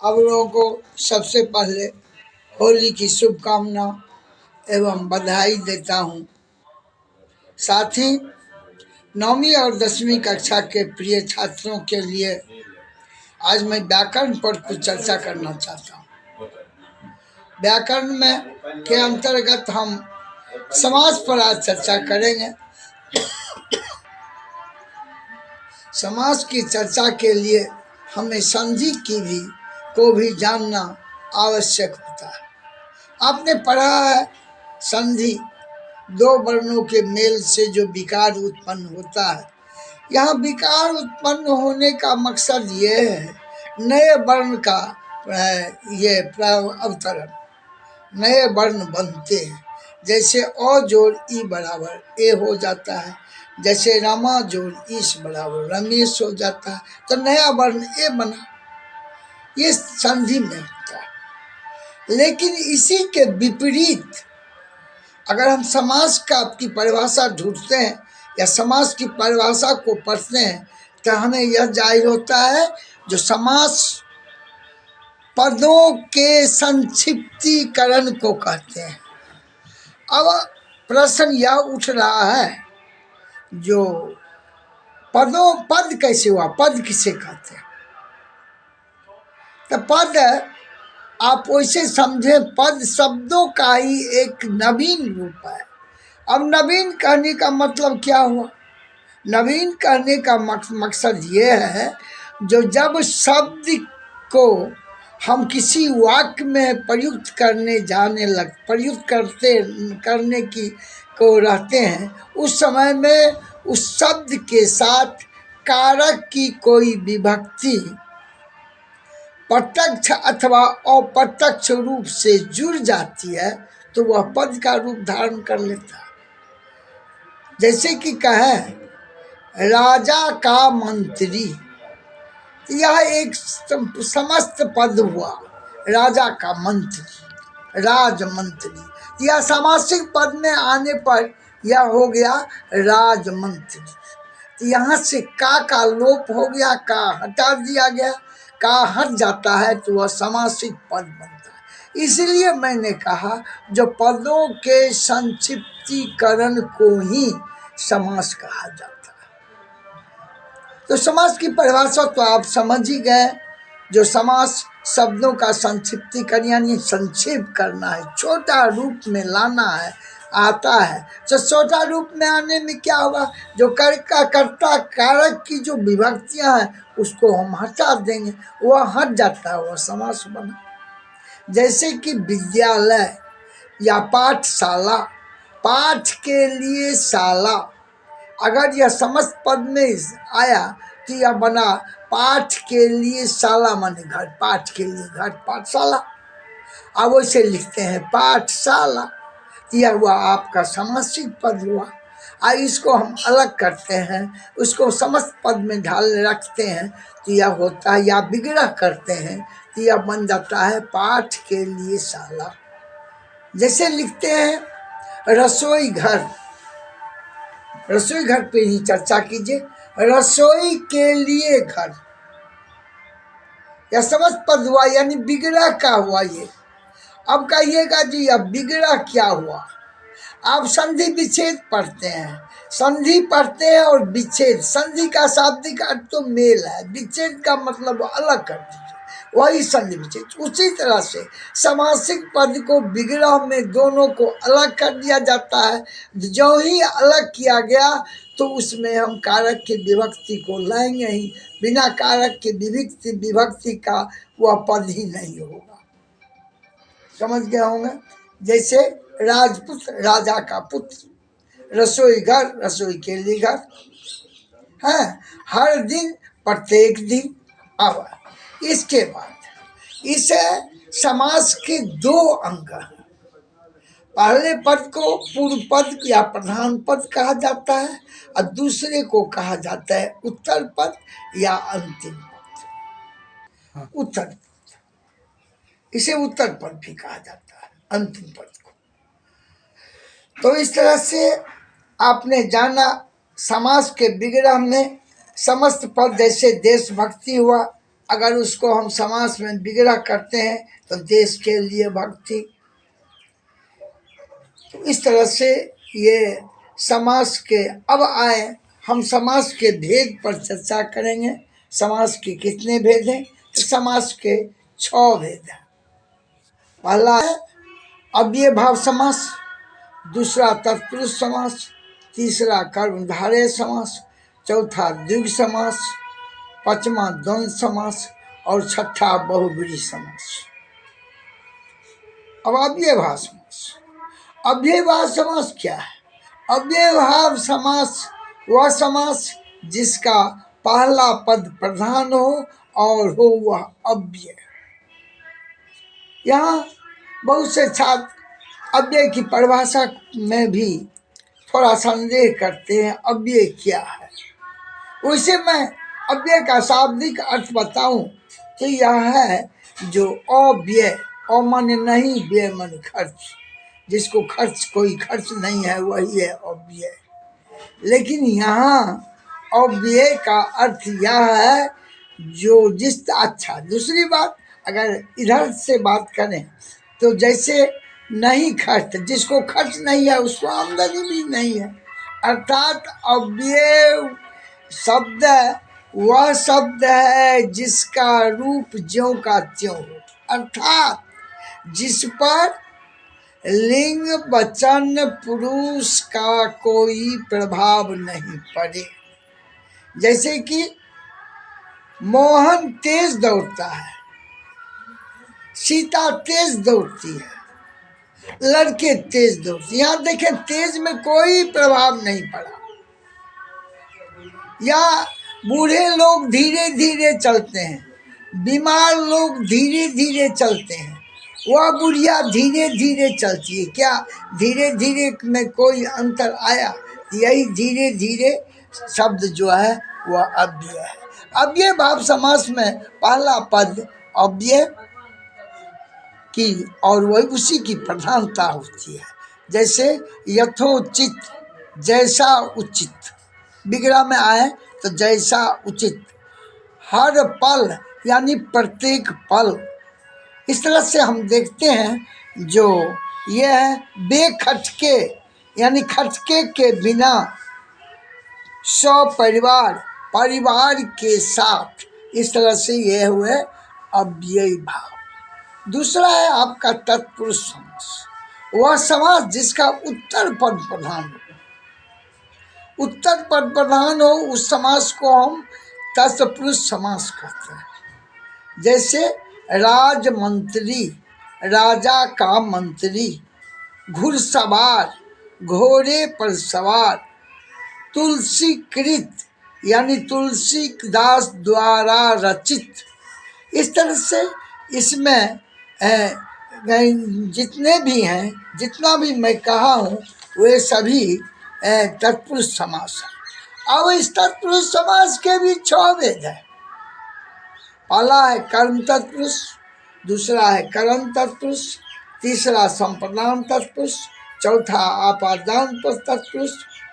आप लोगों को सबसे पहले होली की शुभकामना एवं बधाई देता हूँ। साथ ही 9वीं और 10वीं कक्षा के प्रिय छात्रों के लिए आज मैं व्याकरण पर कुछ चर्चा करना चाहता हूँ। व्याकरण में के अंतर्गत हम समास पर आज चर्चा करेंगे। समास की चर्चा के लिए हमें संधि को भी जानना आवश्यक होता है। आपने पढ़ा है संधि दो वर्णों के मेल से जो विकार उत्पन्न होता है। यहाँ विकार उत्पन्न होने का मकसद ये है नए वर्ण का ये अवतरण, नए वर्ण बनते हैं। जैसे अ जोड़ ई बराबर ए हो जाता है, जैसे रमा जोड़ ईश बराबर रमेश हो जाता है, तो नया वर्ण ए बना। ये संधि में होता है। लेकिन इसी के विपरीत अगर हम समास की परिभाषा ढूंढते हैं या समास की परिभाषा को पढ़ते हैं तो हमें यह जाहिर होता है जो समास पदों के संक्षिप्तीकरण को कहते हैं। अब प्रश्न यह उठ रहा है जो पद कैसे हुआ, पद किसे कहते हैं? तो पद आप वैसे समझे, पद शब्दों का ही एक नवीन रूप है। अब नवीन कहने का मतलब क्या हुआ? नवीन कहने का मकसद ये है जो जब शब्द को हम किसी वाक्य में प्रयुक्त करने की को रहते हैं, उस समय में उस शब्द के साथ कारक की कोई विभक्ति प्रत्यक्ष अथवा अप्रत्यक्ष रूप से जुड़ जाती है तो वह पद का रूप धारण कर लेता है। जैसे कि कहें राजा का मंत्री, यह एक समस्त पद हुआ। राजा का मंत्री, राजमंत्री, यह सामासिक पद में आने पर यह हो गया राजमंत्री। तो यहाँ से का लोप हो गया, का हटा दिया गया, का हट जाता है तो वह सामासिक पद बनता है। इसलिए मैंने कहा जो पदों के संक्षिप्तीकरण को ही समास कहा जाता है। तो समास की परिभाषा तो आप समझ ही गए। जो समास शब्दों का संक्षिप्तीकरण यानी संक्षेप करना है, छोटा रूप में लाना है, आता है। तो छोटा रूप में आने में क्या हुआ, जो कर्ता कारक की जो विभक्तियां हैं उसको हम हटा देंगे, वह हट जाता है, वह समास बना। जैसे कि विद्यालय या पाठशाला, पाठ के लिए शाला, अगर यह समस्त पद में आया तो यह बना पाठ के लिए शाला माने घर, पाठ के लिए घर पाठशाला। अब वैसे लिखते हैं पाठशाला, यह हुआ आपका सामासिक पद हुआ। इसको हम अलग करते हैं, उसको समस्त पद में ढाल रखते हैं तो यह होता है, या विग्रह करते हैं तो यह बन जाता है पाठ के लिए शाला। जैसे लिखते हैं रसोई घर, रसोई घर पे ही चर्चा कीजिए, रसोई के लिए घर, यह समस्त पद हुआ यानी विग्रह का हुआ ये। अब कहिएगा जी अब विग्रह क्या हुआ? आप संधि विच्छेद पढ़ते हैं, संधि पढ़ते हैं और विच्छेद, संधि का शाब्दिक अर्थ तो मेल है, विच्छेद का मतलब अलग कर दीजिए, वही संधि विच्छेद। उसी तरह से समासिक पद को विग्रह में दोनों को अलग कर दिया जाता है। जो ही अलग किया गया तो उसमें हम कारक की विभक्ति को लाएंगे ही, बिना कारक की विभक्ति का वह पद ही नहीं होगा। समझ गए होंगे? जैसे राजपुत्र, राजा का पुत्र, रसोई घर, रसोई के लिए घर है, हर दिन, प्रत्येक दिन। अब इसके बाद इस समास के दो अंग हैं। पहले पद को पूर्व पद या प्रधान पद कहा जाता है और दूसरे को कहा जाता है उत्तर पद या अंतिम पद। उत्तर पद, इसे उत्तर पद भी कहा जाता है, अंतिम पद को। तो इस तरह से आपने जाना समास के विग्रह में समस्त पद, जैसे देशभक्ति हुआ, अगर उसको हम समास में विग्रह करते हैं तो देश के लिए भक्ति। तो इस तरह से ये समास के अब आए, हम समास के भेद पर चर्चा करेंगे। समास के कितने भेद हैं? तो समास के 6 भेद हैं। पहला है अव्यय भाव समास, दूसरा तत्पुरुष समास, तीसरा कर्मधारय समास, चौथा द्विग समास, पांचवा द्वंद्व समास और छठा बहुब्रीहि समास। अब अव्यय भाव समास। अव्यय भाव समास क्या है? अव्यय भाव समास वह समास जिसका पहला पद प्रधान हो और हो वह अव्यय। यहाँ बहुत से छात्र अव्यय की परिभाषा में भी थोड़ा संदेह करते हैं, अव्यय क्या है। वैसे मैं अव्यय का शाब्दिक अर्थ बताऊं तो यह है जो अव्यय, अमान्य नहीं, व्यय मन खर्च, जिसको कोई खर्च नहीं है वही है अव्यय। लेकिन यहाँ अव्यय का अर्थ यह है जो जिस अच्छा। दूसरी बात, अगर इधर से बात करें तो जैसे नहीं खर्च, जिसको खर्च नहीं है उसको आमदनी भी नहीं है। अर्थात अव्यय शब्द वह शब्द है जिसका रूप ज्यों का त्यों हो, अर्थात जिस पर लिंग वचन पुरुष का कोई प्रभाव नहीं पड़े। जैसे कि मोहन तेज दौड़ता है, सीता तेज दौड़ती है, लड़के तेज दौड़ते। यहाँ देखें तेज में कोई प्रभाव नहीं पड़ा। या बूढ़े लोग धीरे धीरे चलते हैं, बीमार लोग धीरे धीरे चलते हैं, वह बुढ़िया धीरे धीरे चलती है। क्या धीरे धीरे में कोई अंतर आया? यही धीरे धीरे शब्द जो है वह अव्यय है। अव्यय भाव समास में पहला पद अव्यय की और वही उसी की प्रधानता होती है। जैसे यथोचित, जैसा उचित, विग्रह में आए तो जैसा उचित, हर पल यानी प्रत्येक पल। इस तरह से हम देखते हैं जो ये है बेखटके यानी खटके के बिना, सपरिवार, परिवार के साथ। इस तरह से ये हुए अव्ययी भाव। दूसरा है आपका तत्पुरुष समास, वह समास जिसका उत्तर पद प्रधान हो। उत्तर पद प्रधान हो उस समास को हम तत्पुरुष समास कहते हैं। जैसे राजमंत्री, राजा का मंत्री, घुड़सवार, घोड़े पर सवार, तुलसीकृत यानी तुलसीदास द्वारा रचित। इस तरह से इसमें जितने भी हैं, जितना भी मैं कहा हूँ वे सभी तत्पुरुष समास हैं। अब इस तत्पुरुष समास के भी 6 भेद हैं। पहला है कर्म तत्पुरुष, दूसरा है कर्म तत्पुरुष, तीसरा संप्रदान तत्पुरुष, चौथा आपादान तत्पुरुष,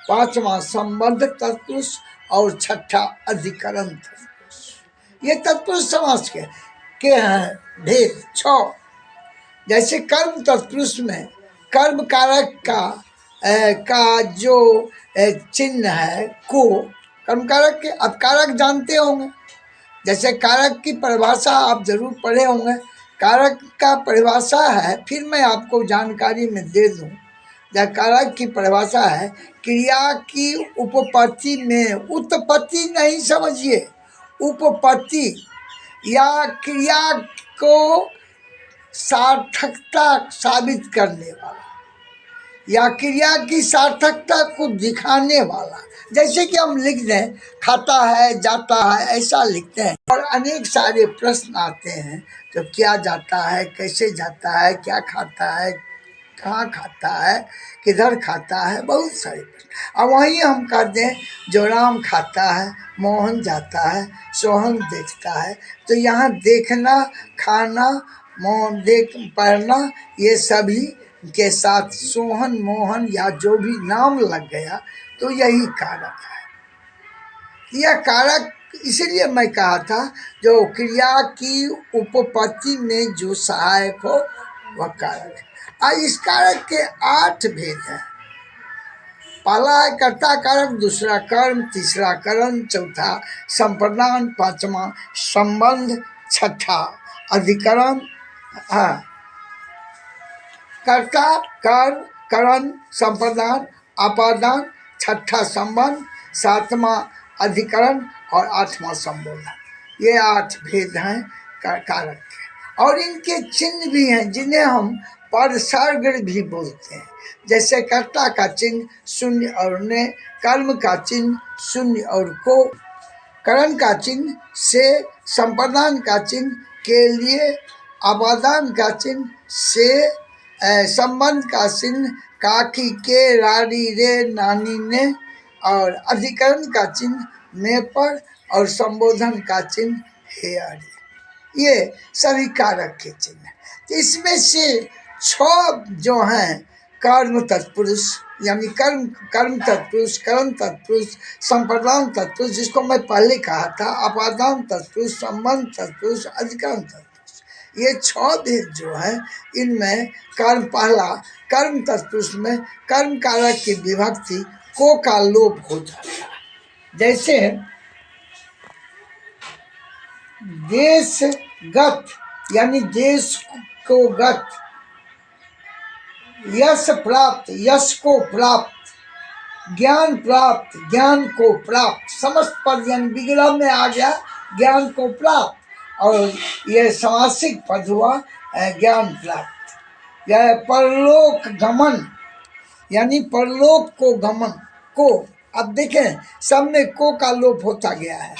पांचवा संबंध तत्पुरुष और छठा अधिकरण तत्पुरुष। ये तत्पुरुष समास के हैं भेद 6। जैसे कर्म तत्पुरुष में कर्म कारक का जो चिन्ह है को, कर्म कारक के अब कारक जानते होंगे। जैसे कारक की परिभाषा आप जरूर पढ़े होंगे। कारक का परिभाषा है, फिर मैं आपको जानकारी में दे दूं। जब कारक की परिभाषा है क्रिया की उपपत्ति में, उत्पत्ति नहीं समझिए, उपपत्ति या क्रिया को सार्थकता साबित करने वाला या क्रिया की सार्थकता को दिखाने वाला। जैसे कि हम लिख दें खाता है, जाता है, ऐसा लिखते हैं और अनेक सारे प्रश्न आते हैं तो क्या जाता है, कैसे जाता है, क्या खाता है, कहाँ खाता है, किधर खाता है, बहुत सारे प्रश्न। अब वहीं हम कर दें जो राम खाता है, मोहन जाता है, सोहन देखता है। तो यहाँ देखना, खाना, मोहन, देख, पढ़ना, ये सभी के साथ सोहन, मोहन या जो भी नाम लग गया तो यही कारक है। यह कारक इसीलिए मैं कहा था जो क्रिया की उपपत्ति में जो सहायक हो वह कारक है। और इस कारक के 8 भेद हैं। पहला है कर्ता कारक, दूसरा कर्म, तीसरा करण, चौथा संप्रदान, पांचवा संबंध, छठा अधिकरण। हाँ, कर्ता, कर्म, करण, संप्रदान, अपादान, छठा संबंध, सातवां अधिकरण और आठवां संबोधन। ये 8 भेद हैं कारक के। और इनके चिन्ह भी हैं जिन्हें हम परसर्ग भी बोलते हैं। जैसे कर्ता का चिन्ह शून्य और ने, कर्म का चिन्ह शून्य और को, करण का चिन्ह से, संप्रदान का चिन्ह के लिए, अपादान का चिन्ह से, संबंध का चिन्ह काकी के, रारी रे, नानी ने, और अधिकरण का चिन्ह में पर, और संबोधन का चिन्ह हे अरे। ये सभी कारक के चिन्ह। तो इसमें से 6 जो हैं कर्म तत्पुरुष, यानी कर्म कर्म तत्पुरुष, करण तत्पुरुष, संप्रदान तत्पुरुष, जिसको मैं पहले कहा था, अपादान तत्पुरुष, संबंध तत्पुरुष, अधिकरण तत्पुरुष। ये 6 भेद जो है इनमें कर्म, पहला कर्म तत्पुरुष में कर्म कारक की विभक्ति को का लोप हो जाता है। जैसे देशगत यानी देश को गत, यश प्राप्त यश को प्राप्त, ज्ञान प्राप्त ज्ञान को प्राप्त, समस्त पद यानी विग्रह में आ गया ज्ञान को प्राप्त, और यह समासिक पद हुआ ज्ञान प्राप्त। यह परलोक गमन यानी परलोक को गमन को, अब देखें सब में को का लोप होता गया है।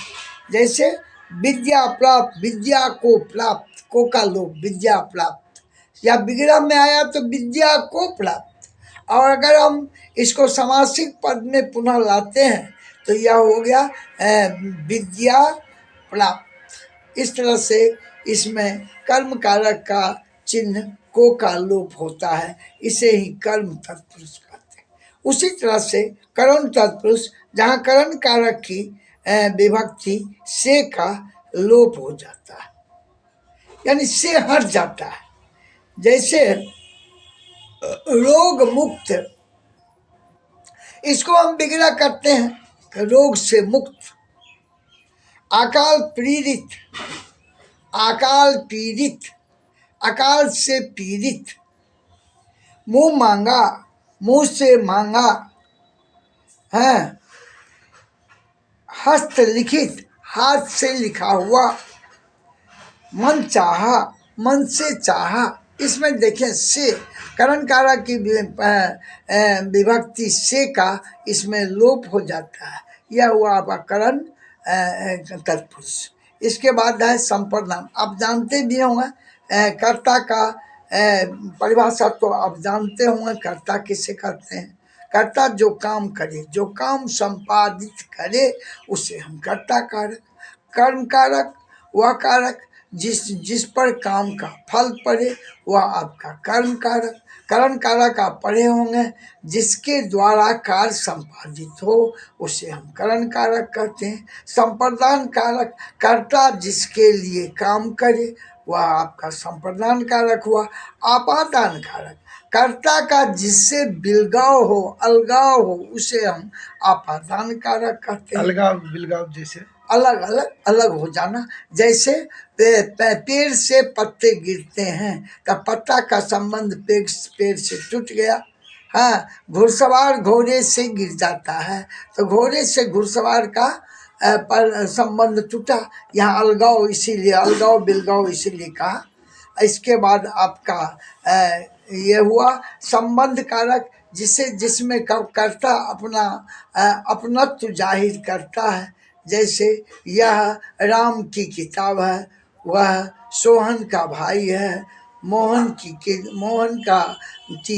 जैसे विद्या प्राप्त विद्या को प्राप्त, को का लोप विद्या प्राप्त, या विग्रह में आया तो विद्या को प्राप्त। और अगर हम इसको समासिक पद में पुनः लाते हैं तो यह हो गया विद्या प्राप्त। इस तरह से इसमें कर्म कारक का चिन्ह को का लोप होता है, इसे ही कर्म तत्पुरुष कहते हैं। उसी तरह से करण तत्पुरुष, जहाँ करण कारक की विभक्ति से का लोप हो जाता है, यानी से हट जाता है। जैसे रोग मुक्त, इसको हम विग्रह करते हैं रोग से मुक्त। अकाल पीड़ित, अकाल पीड़ित, अकाल से पीड़ित। मुंह मांगा, मुंह से मांगा है। हस्त लिखित, हाथ से लिखा हुआ। मन चाहा, मन से चाहा। इसमें देखें से करण कारक की विभक्ति से का इसमें लोप हो जाता है। यह हुआ आपका करण तत्पुरुष। इसके बाद है संप्रदान। आप जानते भी होंगे कर्ता का परिभाषा तो आप जानते होंगे। कर्ता किसे कहते हैं? कर्ता जो काम करे, जो काम संपादित करे उसे हम कर्ता कारक। कर्म कारक वह कारक जिस पर काम का फल पड़े वह आपका कर्म कारक। करण कारक आप पढ़े होंगे, जिसके द्वारा कार्य संपादित हो उसे हम करण कारक कहते हैं। संप्रदान कारक, कर्ता जिसके लिए काम करे वह आपका संप्रदान कारक हुआ। आपादान कारक, कर्ता का जिससे बिलगाव हो, अलगाव हो, उसे हम आपादान कारक कहते हैं। अलगाव बिलगाव जैसे अलग अलग अलग हो जाना। जैसे पेड़ से पत्ते गिरते हैं तब पत्ता का संबंध पेड़ से टूट गया। हाँ, घुड़सवार घोड़े से गिर जाता है तो घोड़े से घुड़सवार का पर संबंध टूटा। यहाँ अलगाव, इसीलिए अलगाव बिलगाव इसीलिए कहा। इसके बाद आपका ये हुआ संबंध कारक, जिसमें कर्ता अपना अपनत्व जाहिर करता है। जैसे यह राम की किताब है, वह सोहन का भाई है, मोहन की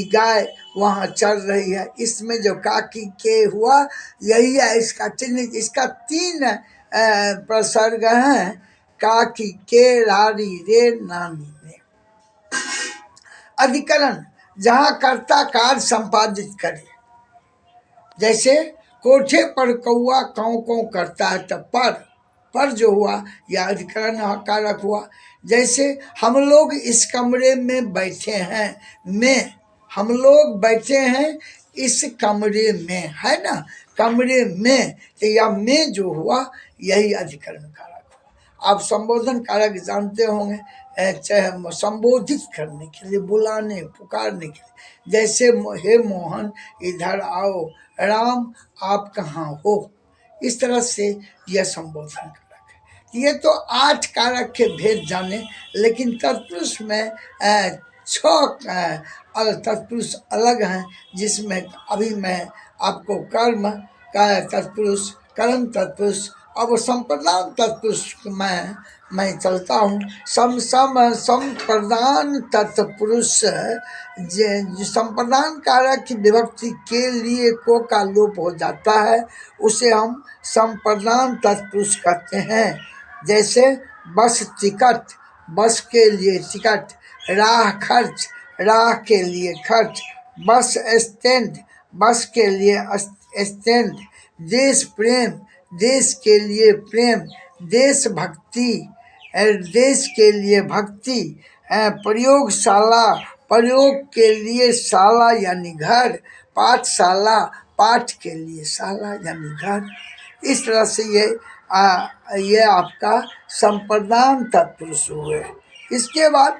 गाय वहाँ चल रही है। इसमें जो काकी के हुआ यही है इसका चिन्ह। इसका 3 प्रसर्ग हैं, काकी के, रारी रे, नानी ने। अधिकरण, जहाँ कर्ता कार्य संपादित करे। जैसे कोठे पर कौआ काँव काँव करता है तब पर पर जो हुआ यह अधिकरण कारक हुआ। जैसे हम लोग इस कमरे में बैठे हैं, में हम लोग बैठे हैं इस कमरे में, है ना, कमरे में, तो यह में जो हुआ यही अधिकरण कारक हुआ। आप संबोधन कारक जानते होंगे, चाहे संबोधित करने के लिए, बुलाने पुकारने के लिए, जैसे हे मोहन इधर आओ, राम आप कहाँ हो, इस तरह से यह संबोधन कारक है। ये तो 8 कारक के भेद जाने, लेकिन तत्पुरुष में 6 तत्पुरुष अलग हैं, जिसमें अभी मैं आपको कर्म का तत्पुरुष, कर्म तत्पुरुष, अब संप्रदान तत्पुरुष मैं चलता हूँ। संप्रदान तत्पुरुष, संप्रदान कारक की विभक्ति के लिए को का लोप हो जाता है, उसे हम संप्रदान तत्पुरुष कहते हैं। जैसे बस टिकट, बस के लिए टिकट, राह खर्च, राह के लिए खर्च, बस स्टैंड, बस के लिए स्टैंड, देश प्रेम, देश के लिए प्रेम, देशभक्ति, देश के लिए भक्ति, प्रयोगशाला, प्रयोग के लिए शाला यानी घर, पाठशाला, पाठ के लिए शाला यानी घर। इस तरह से ये आपका संप्रदान तत्पुरुष हुए। इसके बाद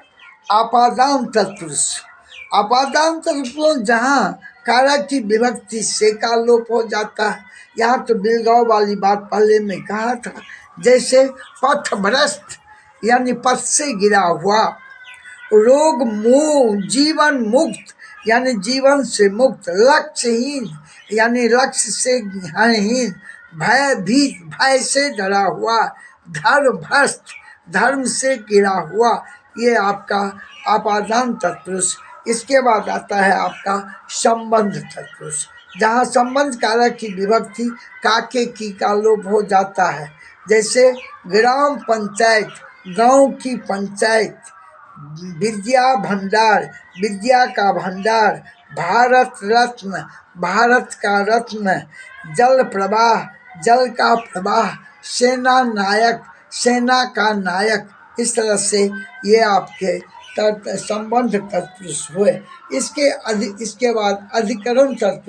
आपादान तत्पुरुष, आपादान तत्पुरुष जहाँ कारक की विभक्ति से का लोप हो जाता है। यहाँ तो बिलगांव वाली बात पहले में कहा था। जैसे पथभ्रष्ट यानी पथ से गिरा हुआ, रोग मोह जीवन मुक्त यानी जीवन से मुक्त, लक्ष्यहीन यानी लक्ष्य से हीन, भयभीत भय से डरा हुआ, धर्म भ्रष्ट धर्म से गिरा हुआ, ये आपका आपादान तत्पुरुष। इसके बाद आता है आपका संबंध तत्पुरुष, जहाँ संबंध कारक की विभक्ति काके की का लोप हो जाता है। जैसे ग्राम पंचायत, गांव की पंचायत, विद्या भंडार, विद्या का भंडार, भारत रत्न, भारत का रत्न, जल प्रवाह, जल का प्रवाह, सेना नायक, सेना का नायक। इस तरह से ये आपके संबंध तत्पुरुष हुए। इसके बाद अधिकरण तत्पुरुष